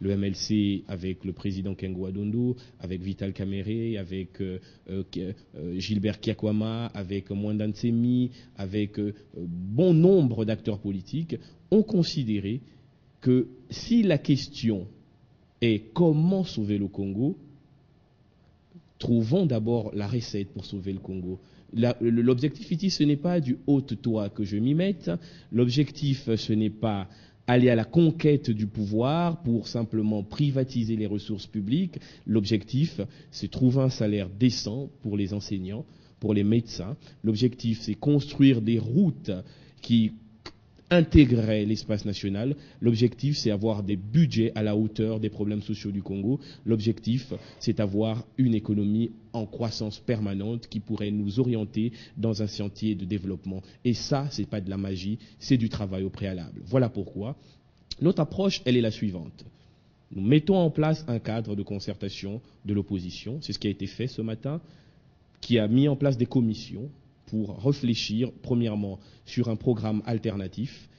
le MLC avec le président Kengo Adondo, avec Vital Kamere, avec Gilbert Kiakwama, avec Mwanda Nsemi, avec bon nombre d'acteurs politiques, ont considéré que si la question est comment sauver le Congo, trouvons d'abord la recette pour sauver le Congo. L'objectif ici, ce n'est pas du haut-toit que je m'y mette. L'objectif, ce n'est pas aller à la conquête du pouvoir pour simplement privatiser les ressources publiques. L'objectif, c'est trouver un salaire décent pour les enseignants, pour les médecins. L'objectif, c'est construire des routes qui intégrer l'espace national. L'objectif, c'est avoir des budgets à la hauteur des problèmes sociaux du Congo. L'objectif, c'est avoir une économie en croissance permanente qui pourrait nous orienter dans un chantier de développement. Et ça, c'est pas de la magie, c'est du travail au préalable. Voilà pourquoi notre approche, elle est la suivante. Nous mettons en place un cadre de concertation de l'opposition. C'est ce qui a été fait ce matin, qui a mis en place des commissions pour réfléchir, premièrement, sur un programme alternatif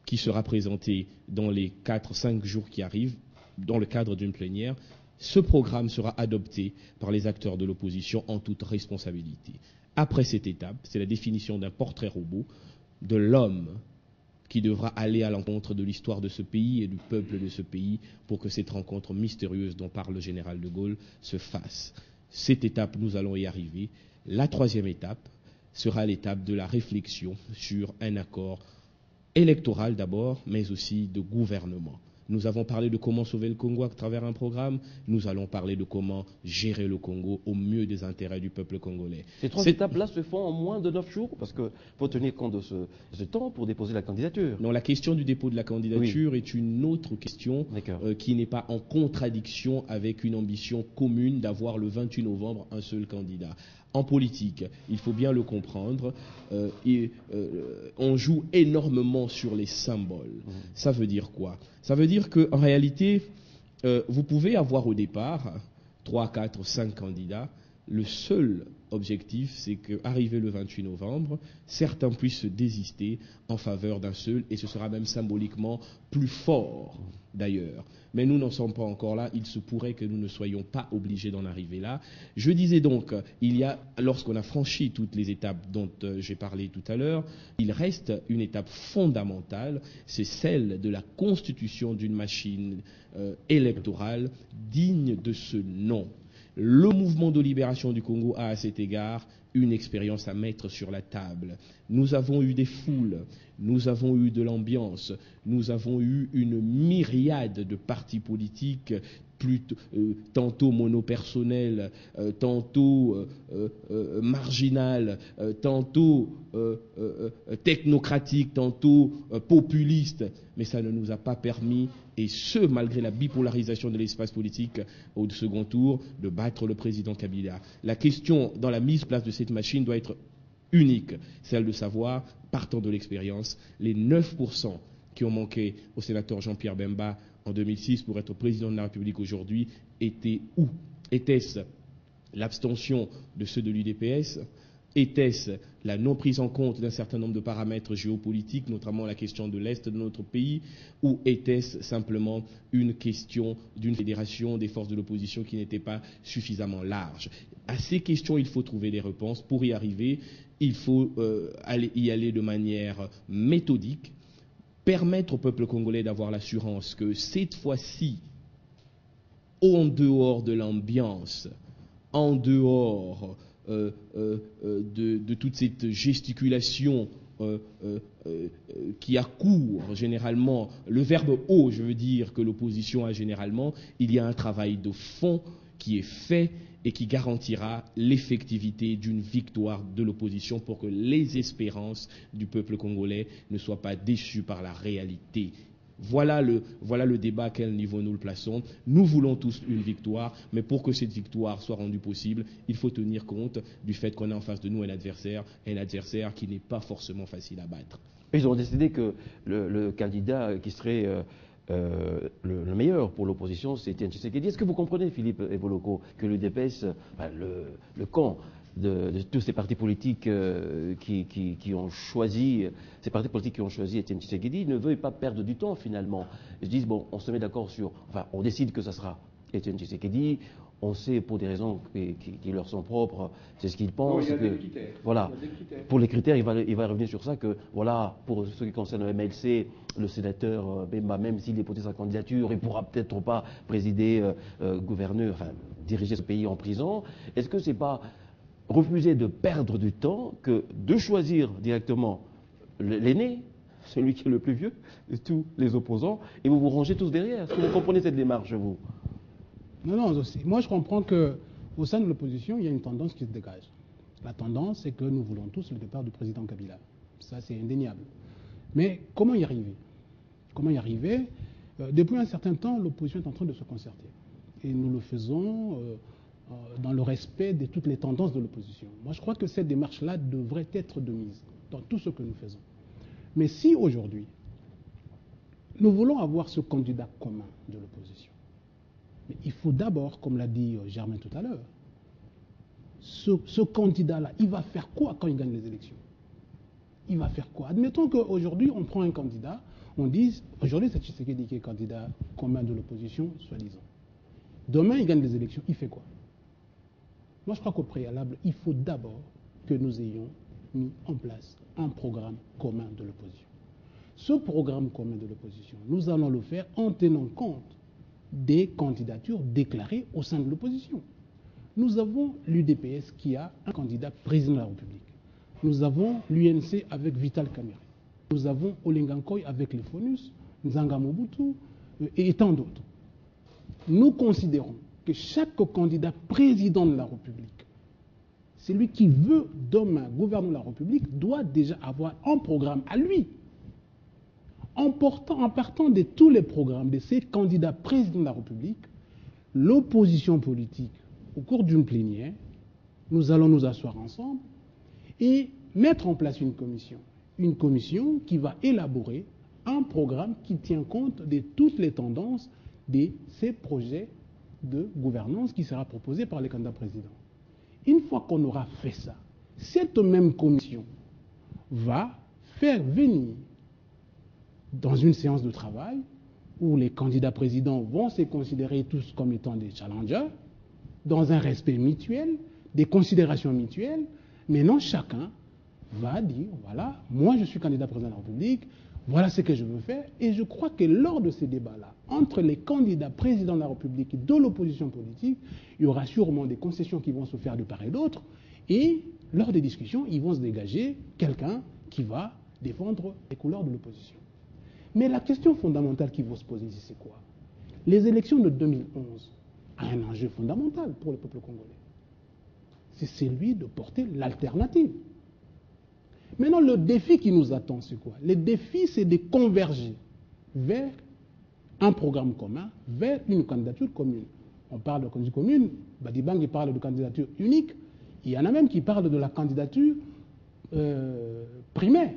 qui sera présenté dans les 4-5 jours qui arrivent, dans le cadre d'une plénière. Ce programme sera adopté par les acteurs de l'opposition en toute responsabilité. Après cette étape, c'est la définition d'un portrait robot de l'homme qui devra aller à l'encontre de l'histoire de ce pays et du peuple de ce pays pour que cette rencontre mystérieuse dont parle le général de Gaulle se fasse. Cette étape, nous allons y arriver. La troisième étape sera l'étape de la réflexion sur un accord électoral d'abord, mais aussi de gouvernement. Nous avons parlé de comment sauver le Congo à travers un programme. Nous allons parler de comment gérer le Congo au mieux des intérêts du peuple congolais. Ces trois étapes-là se font en moins de 9 jours, parce qu'il faut tenir compte de ce temps pour déposer la candidature. Non, la question du dépôt de la candidature est une autre question qui n'est pas en contradiction avec une ambition commune d'avoir le 28 novembre un seul candidat. En politique, il faut bien le comprendre, on joue énormément sur les symboles. Ça veut dire quoi? Ça veut dire qu'en réalité, vous pouvez avoir au départ 3, 4, 5 candidats. Le seul objectif, c'est qu'arrivé le 28 novembre, certains puissent se désister en faveur d'un seul, et ce sera même symboliquement plus fort d'ailleurs. Mais nous n'en sommes pas encore là, il se pourrait que nous ne soyons pas obligés d'en arriver là. Je disais donc, lorsqu'on a franchi toutes les étapes dont j'ai parlé tout à l'heure, il reste une étape fondamentale, c'est celle de la constitution d'une machine électorale digne de ce nom. Le mouvement de libération du Congo a à cet égard une expérience à mettre sur la table. Nous avons eu des foules, nous avons eu de l'ambiance, nous avons eu une myriade de partis politiques, tantôt monopersonnels, tantôt marginal, tantôt technocratique, tantôt populiste, mais ça ne nous a pas permis, et ce malgré la bipolarisation de l'espace politique au second tour, de battre le président Kabila. La question dans la mise en place de cette machine doit être unique, celle de savoir, partant de l'expérience, les 9% qui ont manqué au sénateur Jean-Pierre Bemba en 2006 pour être président de la République aujourd'hui étaient où? Était-ce l'abstention de ceux de l'UDPS? Était-ce la non prise en compte d'un certain nombre de paramètres géopolitiques, notamment la question de l'Est de notre pays, ou était-ce simplement une question d'une fédération des forces de l'opposition qui n'était pas suffisamment large? À ces questions, il faut trouver des réponses. Pour y arriver, il faut y aller de manière méthodique, permettre au peuple congolais d'avoir l'assurance que cette fois-ci, en dehors de l'ambiance, en dehors de toute cette gesticulation qui accourt généralement, le verbe haut, je veux dire, que l'opposition a généralement, il y a un travail de fond qui est fait et qui garantira l'effectivité d'une victoire de l'opposition pour que les espérances du peuple congolais ne soient pas déçues par la réalité. Voilà le débat à quel niveau nous le plaçons. Nous voulons tous une victoire, mais pour que cette victoire soit rendue possible, il faut tenir compte du fait qu'on a en face de nous un adversaire qui n'est pas forcément facile à battre. Ils ont décidé que le candidat qui serait le meilleur pour l'opposition, c'est Étienne Tshisekedi. Est-ce que vous comprenez, Philippe Evoloko, que le DPS, le camp de tous ces partis politiques qui ont choisi, Étienne Tshisekedi, ne veuillent pas perdre du temps finalement. Ils se disent, bon, on se met d'accord on décide que ça sera Étienne Tshisekedi, on sait pour des raisons qui leur sont propres, c'est ce qu'ils pensent. Non, il y a des critères. Voilà. Il y a des critères. Pour les critères, il va revenir sur ça que, voilà, pour ce qui concerne le MLC, le sénateur Bemba, même s'il déposait sa candidature, il ne pourra peut-être pas présider, gouverner, diriger ce pays en prison. Est-ce que c'est pas refuser de perdre du temps que de choisir directement l'aîné, celui qui est le plus vieux de tous les opposants, et vous vous rangez tous derrière? Est-ce que vous comprenez cette démarche, vous? Non, moi je comprends qu'au sein de l'opposition, il y a une tendance qui se dégage. La tendance, c'est que nous voulons tous le départ du président Kabila. Ça, c'est indéniable. Mais comment y arriver? Depuis un certain temps, l'opposition est en train de se concerter. Et nous le faisons dans le respect de toutes les tendances de l'opposition. Moi, je crois que cette démarche-là devrait être de mise dans tout ce que nous faisons. Mais si aujourd'hui, nous voulons avoir ce candidat commun de l'opposition, mais il faut d'abord, comme l'a dit Germain tout à l'heure, ce candidat-là, il va faire quoi quand il gagne les élections? Il va faire quoi? Admettons qu'aujourd'hui, on prend un candidat, on dit, aujourd'hui c'est Tshisekedi qui est candidat commun de l'opposition, soi-disant. Demain, il gagne les élections, il fait quoi? Moi, je crois qu'au préalable, il faut d'abord que nous ayons mis en place un programme commun de l'opposition. Ce programme commun de l'opposition, nous allons le faire en tenant compte des candidatures déclarées au sein de l'opposition. Nous avons l'UDPS qui a un candidat président de la République. Nous avons l'UNC avec Vital Kamerhe. Nous avons Olengankoy avec les FONUS, Nzanga Mobutu et tant d'autres. Nous considérons que chaque candidat président de la République, celui qui veut demain gouverner la République, doit déjà avoir un programme à lui. En partant de tous les programmes de ces candidats présidents de la République, l'opposition politique, au cours d'une plénière, nous allons nous asseoir ensemble et mettre en place une commission qui va élaborer un programme qui tient compte de toutes les tendances de ces projets de gouvernance qui sera proposé par les candidats présidents. Une fois qu'on aura fait ça, cette même commission va faire venir dans une séance de travail où les candidats présidents vont se considérer tous comme étant des challengers, dans un respect mutuel, des considérations mutuelles. Maintenant, chacun va dire, voilà, moi je suis candidat président de la République, voilà ce que je veux faire. Et je crois que lors de ces débats-là, entre les candidats présidents de la République et de l'opposition politique, il y aura sûrement des concessions qui vont se faire de part et d'autre. Et lors des discussions, ils vont se dégager quelqu'un qui va défendre les couleurs de l'opposition. Mais la question fondamentale qui va se poser ici, c'est quoi? Les élections de 2011 ont un enjeu fondamental pour le peuple congolais. C'est celui de porter l'alternative. Maintenant, le défi qui nous attend, c'est quoi? Le défi, c'est de converger vers un programme commun, vers une candidature commune. On parle de candidature commune, Badibang parle de candidature unique, il y en a même qui parlent de la candidature primaire.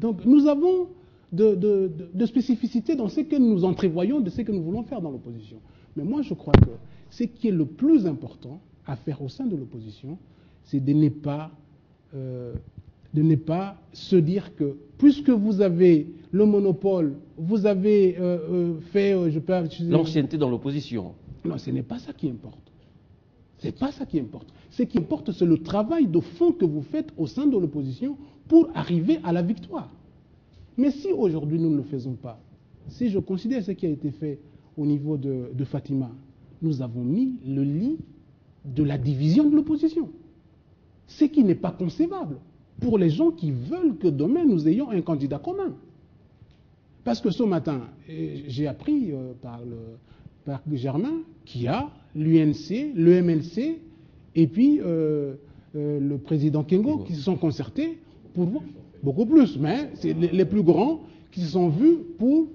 Donc nous avons de spécificité dans ce que nous entrevoyons de ce que nous voulons faire dans l'opposition. Mais moi, je crois que ce qui est le plus important à faire au sein de l'opposition, c'est de ne pas se dire que, puisque vous avez le monopole, vous avez fait... l'ancienneté dans l'opposition. Non, ce n'est pas ça qui importe. C'est pas ça qui importe. Ce qui importe, c'est le travail de fond que vous faites au sein de l'opposition pour arriver à la victoire. Mais si aujourd'hui nous ne le faisons pas, si je considère ce qui a été fait au niveau de Fatima, nous avons mis le lit de la division de l'opposition. Ce qui n'est pas concevable pour les gens qui veulent que demain nous ayons un candidat commun. Parce que ce matin, j'ai appris par Germain qu'il y a l'UNC, le MLC et puis le président Kengo qui se sont concertés pour voir. Beaucoup plus, mais c'est les plus grands qui se sont vus pour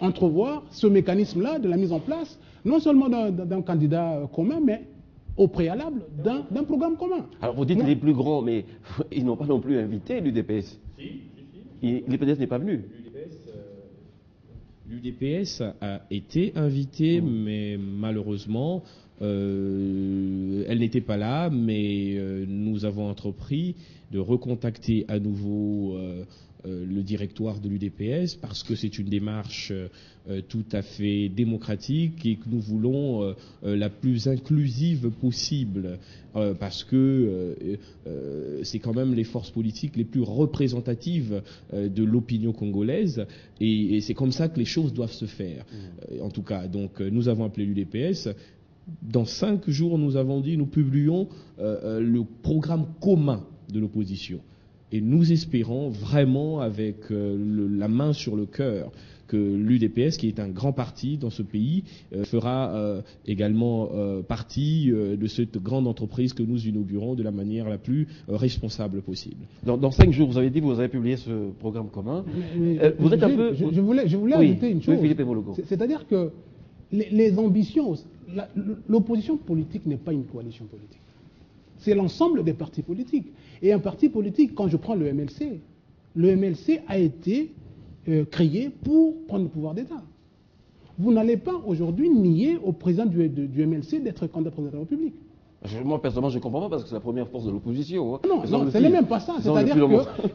entrevoir ce mécanisme-là de la mise en place, non seulement d'un candidat commun, mais au préalable d'un programme commun. Alors vous dites les plus grands, mais ils n'ont pas non plus invité l'UDPS. Si. L'UDPS n'est pas venu. L'UDPS a été invitée, mais malheureusement, elle n'était pas là, mais nous avons entrepris de recontacter à nouveau le directoire de l'UDPS parce que c'est une démarche tout à fait démocratique et que nous voulons la plus inclusive possible parce que c'est quand même les forces politiques les plus représentatives de l'opinion congolaise et c'est comme ça que les choses doivent se faire. En tout cas, donc nous avons appelé l'UDPS. Dans 5 jours, nous avons dit, nous publions le programme commun de l'opposition. Et nous espérons vraiment, avec la main sur le cœur, que l'UDPS, qui est un grand parti dans ce pays, fera également partie de cette grande entreprise que nous inaugurons de la manière la plus responsable possible. Dans 5 jours, vous avez dit que vous avez publié ce programme commun. Vous êtes un peu... Je voulais Oui, ajouter une chose. Philippe Evologo. C'est-à-dire que les ambitions, l'opposition politique n'est pas une coalition politique. C'est l'ensemble des partis politiques. Et un parti politique, quand je prends le MLC a été créé pour prendre le pouvoir d'État. Vous n'allez pas aujourd'hui nier au président du MLC d'être candidat président de la République. Moi, personnellement, je ne comprends pas parce que c'est la première force de l'opposition. Hein. Non, ce n'est même pas ça. C'est-à-dire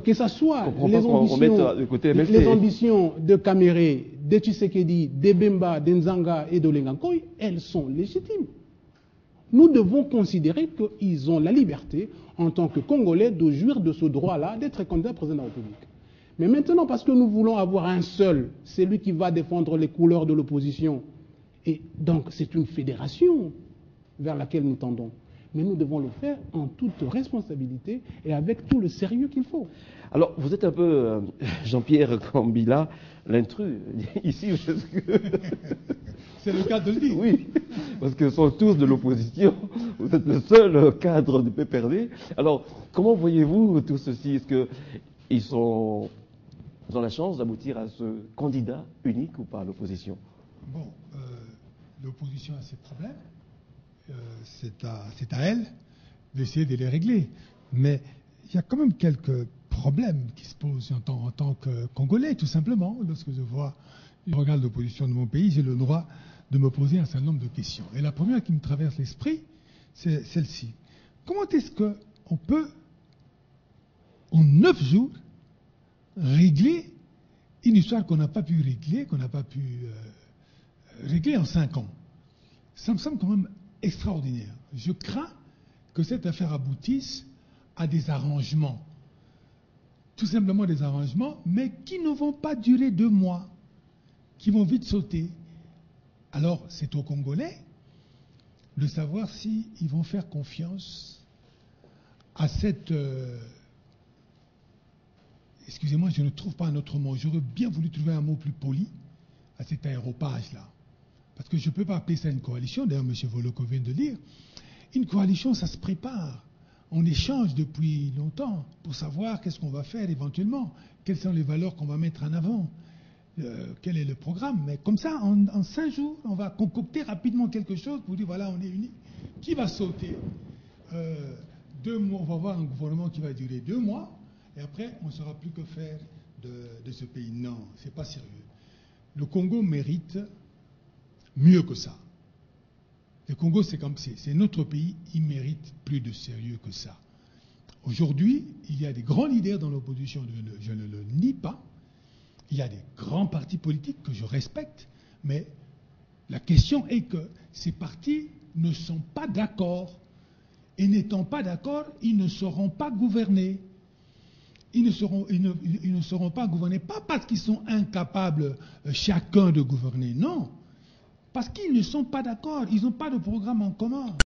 que ce soit les ambitions de Kamere, de Tshisekedi, de Bemba, de Nzanga et de Lengankoy, elles sont légitimes. Nous devons considérer qu'ils ont la liberté, en tant que Congolais, de jouir de ce droit-là, d'être candidat président de la République. Mais maintenant, parce que nous voulons avoir un seul, c'est lui qui va défendre les couleurs de l'opposition. Et donc, c'est une fédération vers laquelle nous tendons. Mais nous devons le faire en toute responsabilité et avec tout le sérieux qu'il faut. Alors, vous êtes un peu Jean-Pierre Kambila, l'intrus, ici, parce que... C'est le cas de le dire. Oui, parce que ce sont tous de l'opposition. Vous êtes le seul cadre du PPRD. Alors, comment voyez-vous tout ceci? Est-ce qu'ils ont la chance d'aboutir à ce candidat unique ou pas à l'opposition? Bon, l'opposition a ses problèmes. C'est à elle d'essayer de les régler. Mais il y a quand même quelques problèmes qui se posent en tant que Congolais, tout simplement. Lorsque je regarde l'opposition de mon pays, j'ai le droit de me poser un certain nombre de questions. Et la première qui me traverse l'esprit, c'est celle-ci. Comment est-ce qu'on peut, en 9 jours, régler une histoire qu'on n'a pas pu régler en 5 ans? Ça me semble quand même extraordinaire. Je crains que cette affaire aboutisse à des arrangements. Tout simplement des arrangements, mais qui ne vont pas durer 2 mois, qui vont vite sauter. Alors, c'est aux Congolais de savoir s'ils vont faire confiance à cette... excusez-moi, je ne trouve pas un autre mot. J'aurais bien voulu trouver un mot plus poli à cet aéropage-là. Parce que je ne peux pas appeler ça une coalition. D'ailleurs, M. Voloko vient de dire. Une coalition, ça se prépare. On échange depuis longtemps pour savoir qu'est-ce qu'on va faire éventuellement. Quelles sont les valeurs qu'on va mettre en avant. Quel est le programme. Mais comme ça, en 5 jours, on va concocter rapidement quelque chose pour dire, voilà, on est unis. Qui va sauter 2 mois, on va avoir un gouvernement qui va durer 2 mois. Et après, on ne saura plus que faire de ce pays. Non, ce n'est pas sérieux. Le Congo mérite mieux que ça. Le Congo, c'est notre pays, il mérite plus de sérieux que ça. Aujourd'hui, il y a des grands leaders dans l'opposition, je ne le nie pas. Il y a des grands partis politiques que je respecte, mais la question est que ces partis ne sont pas d'accord. Et n'étant pas d'accord, ils ne seront pas gouvernés. Ils ne seront pas gouvernés, pas parce qu'ils sont incapables chacun de gouverner, non. Parce qu'ils ne sont pas d'accord, ils n'ont pas de programme en commun.